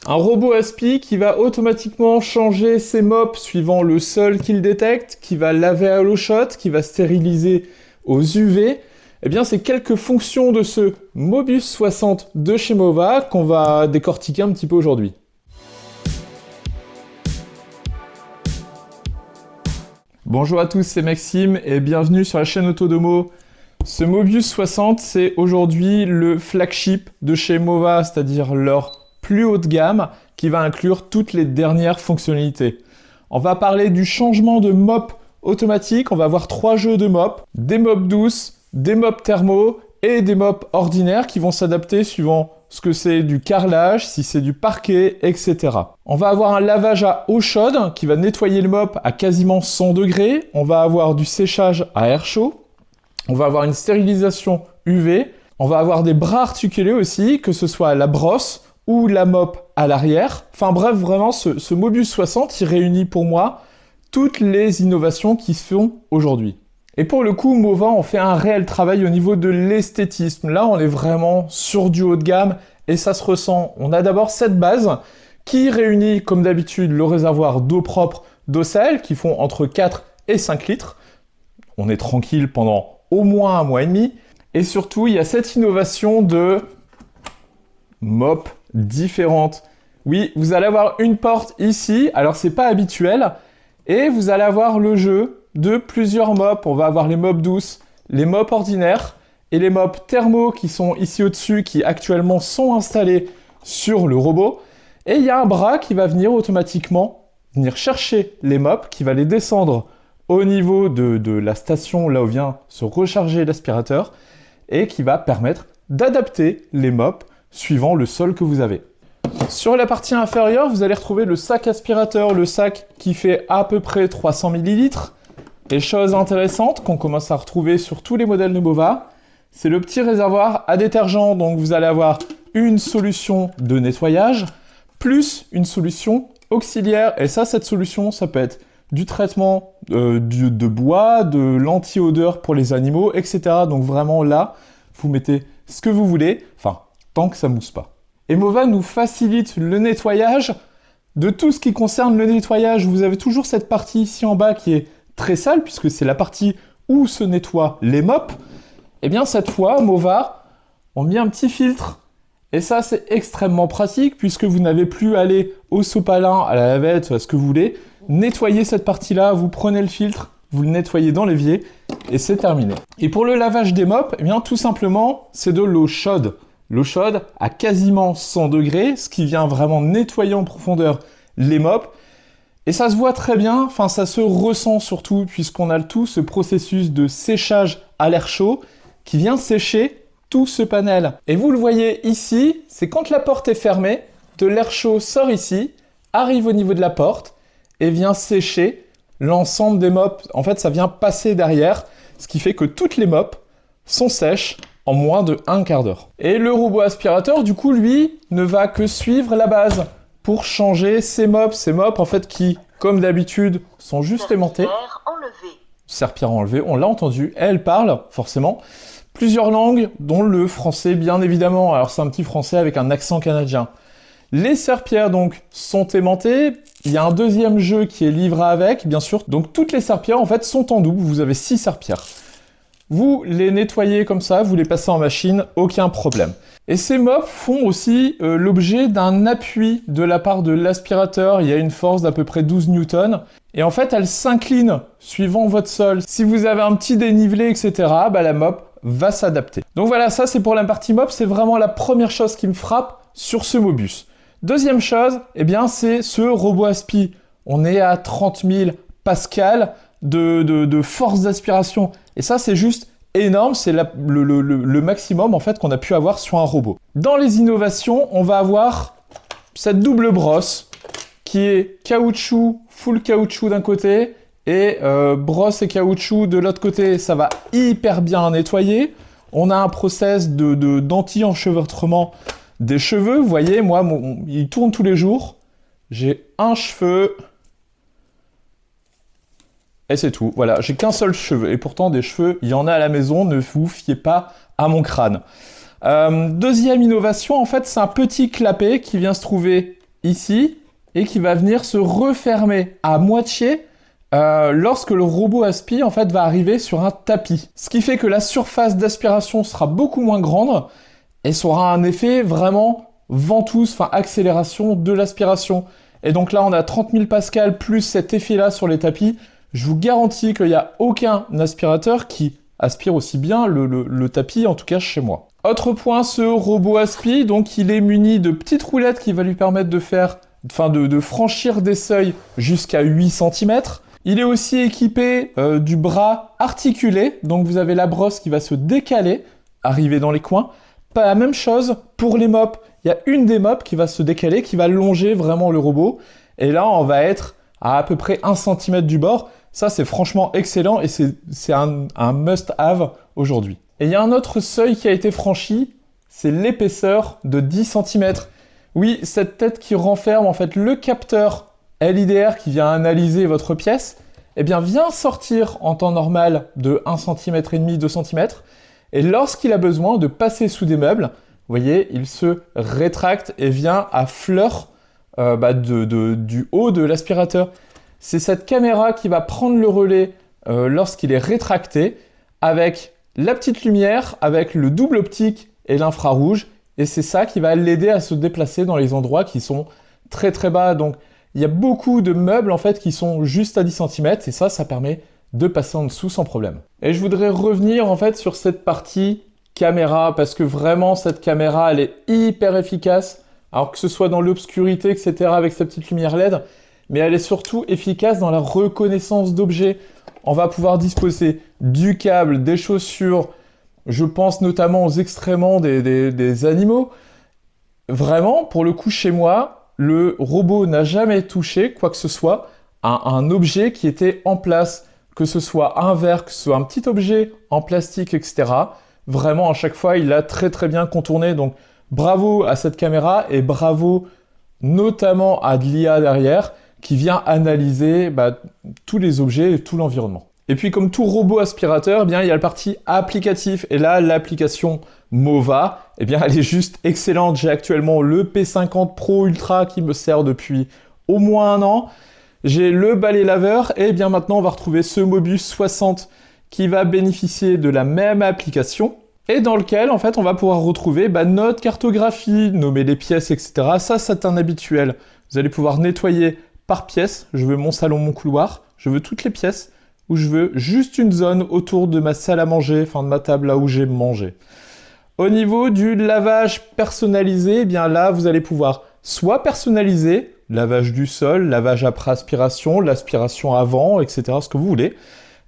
Un robot aspi qui va automatiquement changer ses mops suivant le sol qu'il détecte, qui va laver à l'eau chaude, qui va stériliser aux UV. Eh bien, c'est quelques fonctions de ce Mobius 60 de chez Mova qu'on va décortiquer un petit peu aujourd'hui. Bonjour à tous, c'est Maxime et bienvenue sur la chaîne Autodomo. Ce Mobius 60, c'est aujourd'hui le flagship de chez Mova, c'est-à-dire leur plus haute gamme qui va inclure toutes les dernières fonctionnalités. On va parler du changement de mop automatique, on va avoir 3 jeux de mop, des mops douces, des mops thermo et des mops ordinaires qui vont s'adapter suivant ce que c'est du carrelage, si c'est du parquet, etc. On va avoir un lavage à eau chaude qui va nettoyer le mop à quasiment 100 degrés. On va avoir du séchage à air chaud. On va avoir une stérilisation UV. On va avoir des bras articulés aussi, que ce soit à la brosse ou la mop à l'arrière. Enfin bref, vraiment, ce Mobius 60, il réunit pour moi toutes les innovations qui se font aujourd'hui. Et pour le coup, Mova en fait un réel travail au niveau de l'esthétisme. Là, on est vraiment sur du haut de gamme et ça se ressent. On a d'abord cette base qui réunit, comme d'habitude, le réservoir d'eau propre d'Ocel qui font entre 4 et 5 litres. On est tranquille pendant au moins un mois et demi. Et surtout, il y a cette innovation de mop différente. Oui, vous allez avoir une porte ici, alors c'est pas habituel, et vous allez avoir le jeu de plusieurs mops. On va avoir les mops douces, les mops ordinaires et les mops thermo qui sont ici au-dessus, qui actuellement sont installés sur le robot. Et il y a un bras qui va venir automatiquement venir chercher les mops, qui va les descendre au niveau de la station là où vient se recharger l'aspirateur et qui va permettre d'adapter les mops suivant le sol que vous avez. Sur la partie inférieure, vous allez retrouver le sac aspirateur, le sac qui fait à peu près 300 ml. Et chose intéressante qu'on commence à retrouver sur tous les modèles de Mova, c'est le petit réservoir à détergent. Donc vous allez avoir une solution de nettoyage plus une solution auxiliaire. Et ça, cette solution, ça peut être du traitement de bois, de l'anti-odeur pour les animaux, etc. Donc vraiment là, vous mettez ce que vous voulez, enfin, tant que ça mousse pas. Et Mova nous facilite le nettoyage. De tout ce qui concerne le nettoyage, vous avez toujours cette partie ici en bas qui est très sale, puisque c'est la partie où se nettoient les mops. Et bien cette fois, Mova ont mis un petit filtre. Et ça, c'est extrêmement pratique, puisque vous n'avez plus à aller au sopalin, à la lavette, à ce que vous voulez. Nettoyez cette partie-là, vous prenez le filtre, vous le nettoyez dans l'évier, et c'est terminé. Et pour le lavage des mops, eh bien tout simplement, c'est de l'eau chaude. L'eau chaude à quasiment 100 degrés, ce qui vient vraiment nettoyer en profondeur les mops. Et ça se voit très bien, enfin ça se ressent surtout, puisqu'on a tout ce processus de séchage à l'air chaud qui vient sécher tout ce panel. Et vous le voyez ici, c'est quand la porte est fermée, de l'air chaud sort ici, arrive au niveau de la porte et vient sécher l'ensemble des mops. En fait, ça vient passer derrière, ce qui fait que toutes les mops sont sèches en moins de un quart d'heure. Et le robot aspirateur, du coup, lui, ne va que suivre la base pour changer ces mops en fait qui, comme d'habitude, sont juste aimantés. Serpillère enlevée, on l'a entendu, elle parle, forcément, plusieurs langues, dont le français, bien évidemment. Alors c'est un petit français avec un accent canadien. Les serpillères, donc, sont aimantées. Il y a un deuxième jeu qui est livré avec, bien sûr. Donc toutes les serpillères, en fait, sont en double. Vous avez 6 serpillères. Vous les nettoyez comme ça, vous les passez en machine, aucun problème. Et ces mops font aussi l'objet d'un appui de la part de l'aspirateur. Il y a une force d'à peu près 12 newtons. Et en fait, elle s'incline suivant votre sol. Si vous avez un petit dénivelé, etc., bah, la mop va s'adapter. Donc voilà, ça c'est pour la partie mop. C'est vraiment la première chose qui me frappe sur ce Mobius. Deuxième chose, eh bien, c'est ce robot aspi. On est à 30 000 pascal de force d'aspiration. Et ça, c'est juste énorme. C'est le maximum en fait qu'on a pu avoir sur un robot. Dans les innovations, on va avoir cette double brosse qui est caoutchouc, full caoutchouc d'un côté et brosse et caoutchouc de l'autre côté. Ça va hyper bien nettoyer. On a un process d'anti-enchevêtrement des cheveux. Vous voyez, moi, il tourne tous les jours. J'ai un cheveu et c'est tout. Voilà, j'ai qu'un seul cheveu. Et pourtant, des cheveux, il y en a à la maison. Ne vous fiez pas à mon crâne. Deuxième innovation, en fait, c'est un petit clapet qui vient se trouver ici et qui va venir se refermer à moitié lorsque le robot aspi en fait va arriver sur un tapis. Ce qui fait que la surface d'aspiration sera beaucoup moins grande et ça aura un effet vraiment ventouse, enfin accélération de l'aspiration. Et donc là on a 30 000 pascal plus cet effet-là sur les tapis. Je vous garantis qu'il n'y a aucun aspirateur qui aspire aussi bien le tapis, en tout cas chez moi. Autre point, ce robot aspi, donc il est muni de petites roulettes qui va lui permettre de faire, de franchir des seuils jusqu'à 8 cm. Il est aussi équipé du bras articulé, donc vous avez la brosse qui va se décaler, arriver dans les coins. Pas la même chose pour les mops. Il y a une des mops qui va se décaler, qui va longer vraiment le robot. Et là, on va être à peu près 1 cm du bord. Ça, c'est franchement excellent et c'est un must-have aujourd'hui. Et il y a un autre seuil qui a été franchi, c'est l'épaisseur de 10 cm. Oui, cette tête qui renferme en fait le capteur LIDR qui vient analyser votre pièce, eh bien vient sortir en temps normal de 1,5 cm, 2 cm. Et lorsqu'il a besoin de passer sous des meubles, vous voyez, il se rétracte et vient à fleur du haut de l'aspirateur. C'est cette caméra qui va prendre le relais lorsqu'il est rétracté avec la petite lumière, avec le double optique et l'infrarouge. Et c'est ça qui va l'aider à se déplacer dans les endroits qui sont très très bas. Donc il y a beaucoup de meubles en fait qui sont juste à 10 cm et ça permet de passer en dessous sans problème. Et je voudrais revenir en fait sur cette partie caméra parce que vraiment cette caméra elle est hyper efficace. Alors que ce soit dans l'obscurité etc. avec sa petite lumière LED, mais elle est surtout efficace dans la reconnaissance d'objets. On va pouvoir disposer du câble, des chaussures, je pense notamment aux excréments des animaux. Vraiment, pour le coup, chez moi, le robot n'a jamais touché quoi que ce soit à un objet qui était en place, que ce soit un verre, que ce soit un petit objet en plastique, etc. Vraiment, à chaque fois, il a très très bien contourné. Donc, bravo à cette caméra et bravo notamment à de l'IA derrière, qui vient analyser tous les objets et tout l'environnement. Et puis comme tout robot aspirateur, eh bien, il y a la partie applicatif. Et là, l'application Mova, eh bien, elle est juste excellente. J'ai actuellement le P50 Pro Ultra qui me sert depuis au moins 1 an. J'ai le balai laveur et bien maintenant, on va retrouver ce Mobius 60 qui va bénéficier de la même application et dans lequel, en fait, on va pouvoir retrouver notre cartographie, nommer les pièces, etc. Ça, c'est un habituel. Vous allez pouvoir nettoyer par pièce. Je veux mon salon, mon couloir. Je veux toutes les pièces où je veux juste une zone autour de ma salle à manger, enfin de ma table là où j'ai mangé. Au niveau du lavage personnalisé, eh bien là, vous allez pouvoir soit personnaliser, lavage du sol, lavage après aspiration, l'aspiration avant, etc., ce que vous voulez,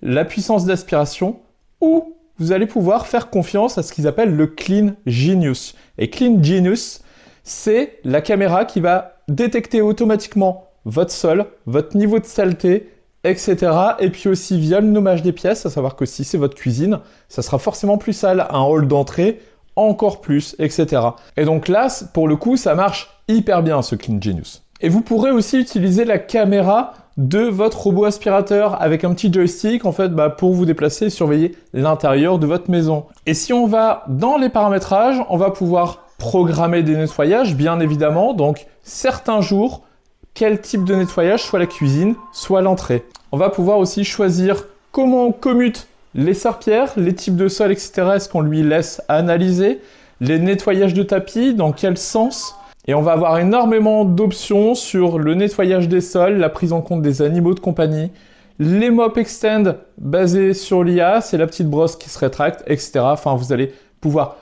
la puissance d'aspiration, ou vous allez pouvoir faire confiance à ce qu'ils appellent le Clean Genius. Et Clean Genius, c'est la caméra qui va détecter automatiquement votre sol, votre niveau de saleté, etc. Et puis aussi via le nommage des pièces, à savoir que si c'est votre cuisine, ça sera forcément plus sale, un hall d'entrée, encore plus, etc. Et donc là, pour le coup, ça marche hyper bien ce Clean Genius. Et vous pourrez aussi utiliser la caméra de votre robot aspirateur avec un petit joystick en fait pour vous déplacer et surveiller l'intérieur de votre maison. Et si on va dans les paramétrages, on va pouvoir programmer des nettoyages bien évidemment, donc certains jours, quel type de nettoyage, soit la cuisine, soit l'entrée. On va pouvoir aussi choisir comment on commute les serpillères, les types de sol, etc. Est-ce qu'on lui laisse analyser, les nettoyages de tapis, dans quel sens. Et on va avoir énormément d'options sur le nettoyage des sols, la prise en compte des animaux de compagnie, les mop extend basés sur l'IA, c'est la petite brosse qui se rétracte, etc. Enfin, vous allez pouvoir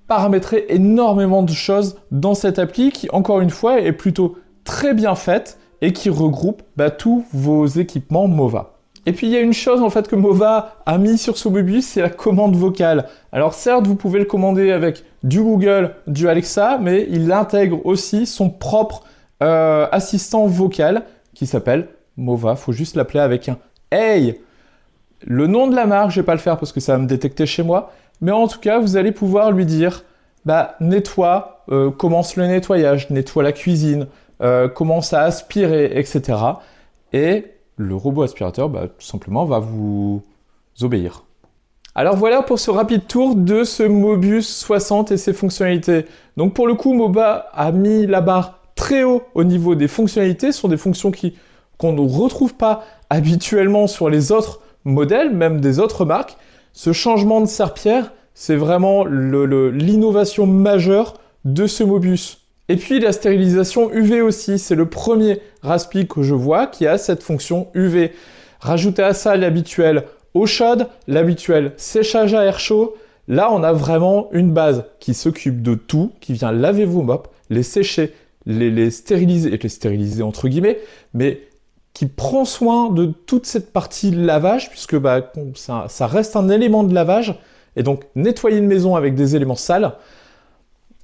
paramétrer énormément de choses dans cette appli qui, encore une fois, est plutôt très bien faite et qui regroupe tous vos équipements Mova. Et puis il y a une chose en fait que Mova a mis sur ce Mobius, c'est la commande vocale. Alors certes, vous pouvez le commander avec du Google, du Alexa, mais il intègre aussi son propre assistant vocal qui s'appelle Mova. Faut juste l'appeler avec un Hey. Le nom de la marque, je vais pas le faire parce que ça va me détecter chez moi, mais en tout cas, vous allez pouvoir lui dire nettoie, commence le nettoyage, nettoie la cuisine, commence à aspirer, etc. Et le robot aspirateur, tout simplement, va vous obéir. Alors voilà pour ce rapide tour de ce Mobius 60 et ses fonctionnalités. Donc pour le coup, Mova a mis la barre très haut au niveau des fonctionnalités, ce sont des fonctions qu'on ne retrouve pas habituellement sur les autres modèles, même des autres marques. Ce changement de serpillère, c'est vraiment l'innovation majeure de ce Mobius. Et puis la stérilisation UV aussi, c'est le premier Raspi que je vois qui a cette fonction UV. Rajoutez à ça l'habituel eau chaude, l'habituel séchage à air chaud. Là, on a vraiment une base qui s'occupe de tout, qui vient laver vos mops, les sécher, les stériliser entre guillemets, mais qui prend soin de toute cette partie lavage, puisque ça reste un élément de lavage, et donc nettoyer une maison avec des éléments sales,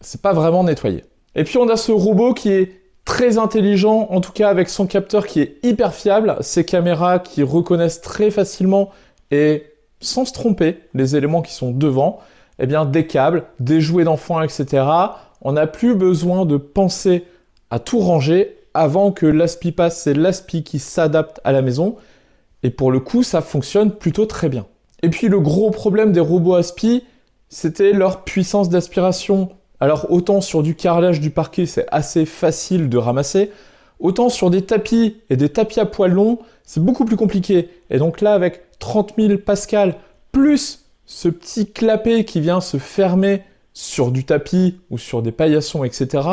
c'est pas vraiment nettoyer. Et puis on a ce robot qui est très intelligent, en tout cas avec son capteur qui est hyper fiable, ses caméras qui reconnaissent très facilement et sans se tromper les éléments qui sont devant, eh bien des câbles, des jouets d'enfants, etc. On n'a plus besoin de penser à tout ranger avant que l'aspi passe. C'est l'aspi qui s'adapte à la maison et pour le coup ça fonctionne plutôt très bien. Et puis le gros problème des robots aspi, c'était leur puissance d'aspiration. Alors autant sur du carrelage du parquet c'est assez facile de ramasser, autant sur des tapis et des tapis à poils longs c'est beaucoup plus compliqué. Et donc là avec 30 000 pascal plus ce petit clapet qui vient se fermer sur du tapis ou sur des paillassons, etc.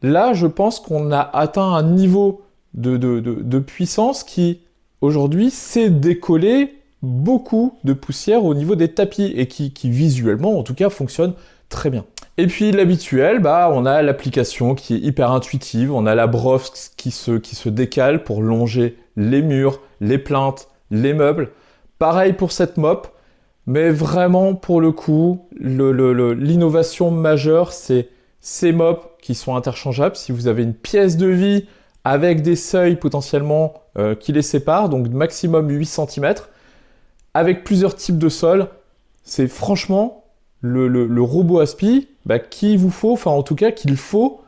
Là je pense qu'on a atteint un niveau de puissance qui aujourd'hui sait décoller beaucoup de poussière au niveau des tapis et qui visuellement en tout cas fonctionne très bien. Et puis l'habituel, on a l'application qui est hyper intuitive, on a la brosse qui se décale pour longer les murs, les plinthes, les meubles. Pareil pour cette mop, mais vraiment pour le coup, l'innovation majeure, c'est ces mops qui sont interchangeables. Si vous avez une pièce de vie avec des seuils potentiellement qui les séparent, donc maximum 8 cm, avec plusieurs types de sols, c'est franchement le robot aspi qu'il vous faut, enfin en tout cas qu'il faut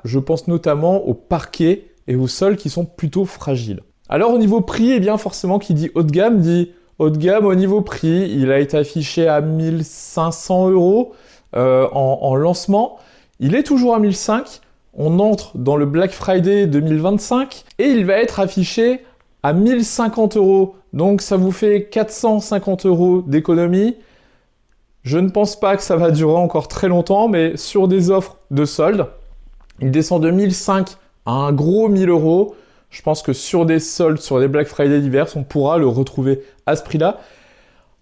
je pense notamment au parquet et aux sols qui sont plutôt fragiles. Alors au niveau prix, eh bien forcément qui dit haut de gamme dit haut de gamme au niveau prix. Il a été affiché à 1 500 € en lancement. Il est toujours à 1 500 €. On entre dans le Black Friday 2025 et il va être affiché à 1 050 €. Donc ça vous fait 450 € d'économie. Je ne pense pas que ça va durer encore très longtemps, mais sur des offres de soldes, il descend de 1 500 € à un gros 1 000 €. Je pense que sur des soldes, sur des Black Friday divers, on pourra le retrouver à ce prix-là.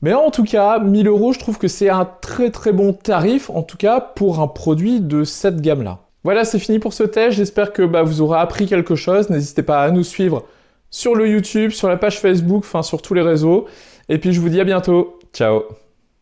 Mais en tout cas, 1 000 €, je trouve que c'est un très très bon tarif, en tout cas pour un produit de cette gamme-là. Voilà, c'est fini pour ce test. J'espère que vous aurez appris quelque chose. N'hésitez pas à nous suivre sur le YouTube, sur la page Facebook, enfin sur tous les réseaux. Et puis je vous dis à bientôt. Ciao!